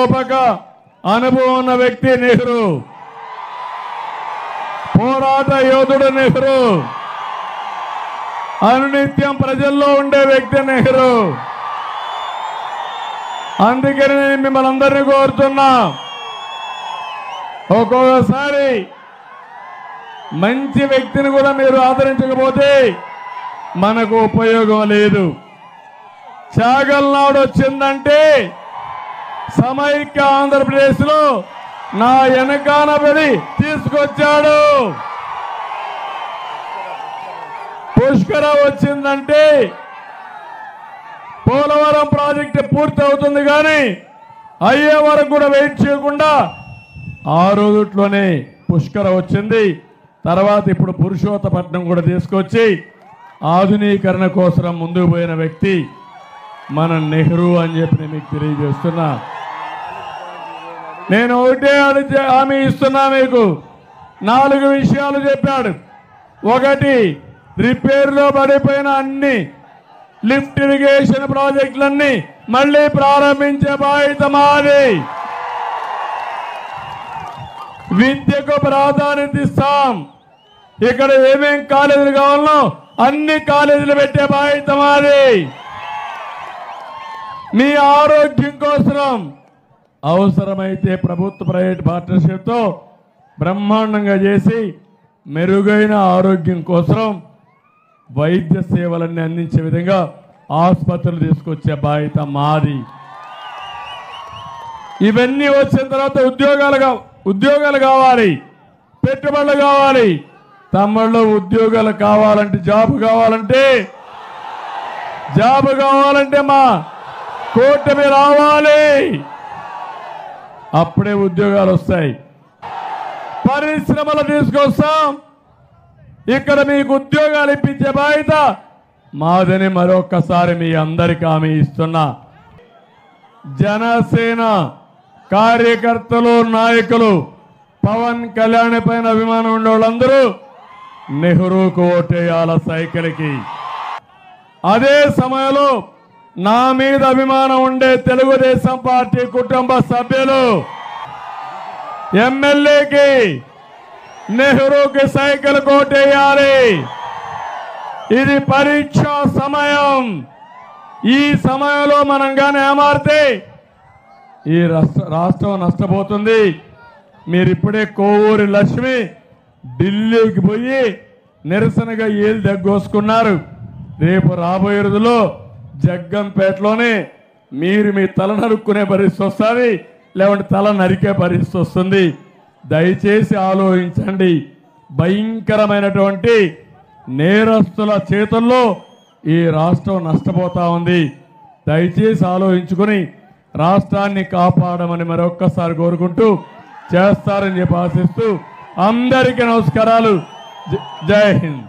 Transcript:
రూపక అనుభవం ఉన్న వ్యక్తి నెహ్రూ, పోరాట యోధుడు నెహ్రూ, అనునిత్యం ప్రజల్లో ఉండే వ్యక్తి నెహ్రూ. అందుకని నేను మిమ్మల్ని అందరినీ కోరుతున్నా, ఒక్కొక్కసారి మంచి వ్యక్తిని కూడా మీరు ఆదరించకపోతే మనకు ఉపయోగం లేదు. చాగల్నాడు వచ్చిందంటే సమైక్య ఆంధ్రప్రదేశ్ లో నా వెనకాన పడి తీసుకొచ్చాడు. పుష్కర వచ్చిందంటే పోలవరం ప్రాజెక్టు పూర్తి అవుతుంది, కానీ అయ్యే వరకు కూడా వెయిట్ చేయకుండా ఆ రోజుట్లోనే పుష్కర వచ్చింది. తర్వాత ఇప్పుడు పురుషోత్తపట్నం కూడా తీసుకొచ్చి ఆధునీకరణ కోసం ముందుకు పోయిన వ్యక్తి మన నెహ్రూ అని చెప్పి మీకు తెలియజేస్తున్నా. నేను ఒకటే హామీ ఇస్తున్నా మీకు. 4 విషయాలు చెప్పాడు. ఒకటి, రిపేర్లో పడిపోయిన అన్ని లిఫ్ట్ ఇరిగేషన్ ప్రాజెక్టులన్నీ మళ్ళీ ప్రారంభించే బాధ్యత మాది. విద్యకు ప్రాధాన్యత ఇస్తాం. ఇక్కడ ఏమేం కాలేజీలు కావాలనో అన్ని కాలేజీలు పెట్టే బాధ్యత మాది. మీ ఆరోగ్యం కోసం అవసరమైతే ప్రభుత్వ ప్రైవేట్ పార్ట్నర్షిప్ తో బ్రహ్మాండంగా చేసి మెరుగైన ఆరోగ్యం కోసం వైద్య సేవలన్నీ అందించే విధంగా ఆసుపత్రులు తీసుకొచ్చే బాధ్యత మాది. ఇవన్నీ వచ్చిన తర్వాత ఉద్యోగాలు కావాలి, పెట్టుబడులు కావాలి. తమ్ముళ్ళు ఉద్యోగాలు కావాలంటే జాబ్ కావాలంటే మా కూటమి రావాలి. అప్పుడే ఉద్యోగాలు వస్తాయి. పరిశ్రమలు తీసుకొస్తాం. ఇక్కడ మీకు ఉద్యోగాలు ఇప్పించే బాధ్యత మాదని మరొక్కసారి మీ అందరికీ హామీ ఇస్తున్నా. జనసేన కార్యకర్తలు, నాయకులు, పవన్ కళ్యాణ్ పైన అభిమానం ఉండే వాళ్ళందరూ నెహ్రూకు ఓటేయాల సైకిల్కి. అదే సమయంలో నా మీద అభిమానం ఉండే తెలుగుదేశం పార్టీ కుటుంబ సభ్యులు ఎమ్మెల్యేకి నెహ్రూకి సైకిల్ కోటేయాలి. ఇది పరీక్షా సమయం. ఈ సమయంలో మనం గాని ఏమారితే ఈ రాష్ట్రం నష్టపోతుంది. మీరిప్పుడే కోవూరి లక్ష్మి ఢిల్లీకి పోయి నిరసనగా ఏళ్ళు దగ్గోసుకున్నారు. రేపు రాబోయే రోజుల్లో జగ్గంపేటలోనే మీరు మీ తల నరుక్కునే పరిస్థితి వస్తుంది, లేకుంటే తల నరికే పరిస్థితి వస్తుంది. దయచేసి ఆలోచించండి. భయంకరమైనటువంటి నేరస్తుల చేతుల్లో ఈ రాష్ట్రం నష్టపోతా ఉంది. దయచేసి ఆలోచించుకొని రాష్ట్రాన్ని కాపాడమని మరొక్కసారి కోరుకుంటూ చేస్తారని చెప్పి ఆశిస్తూ అందరికీ నమస్కారాలు. జై హింద్.